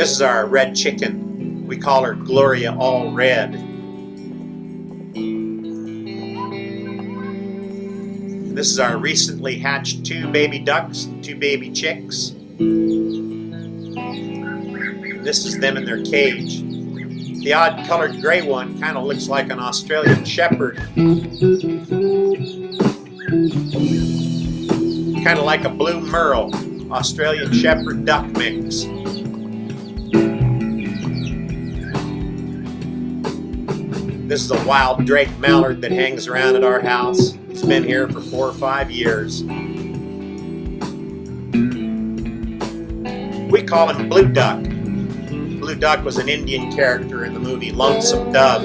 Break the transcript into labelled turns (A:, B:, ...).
A: This is our red chicken. We call her Gloria All Red. And this is our recently hatched 2 baby ducks and 2 baby chicks. And this is them in their cage. The odd colored gray one kind of looks like an Australian shepherd. Kind of like a blue merle, Australian shepherd duck mix. This is a wild drake mallard that hangs around at our house. He's been here for 4 or 5 years. We call him Blue Duck. Blue Duck was an Indian character in the movie Lonesome Dove.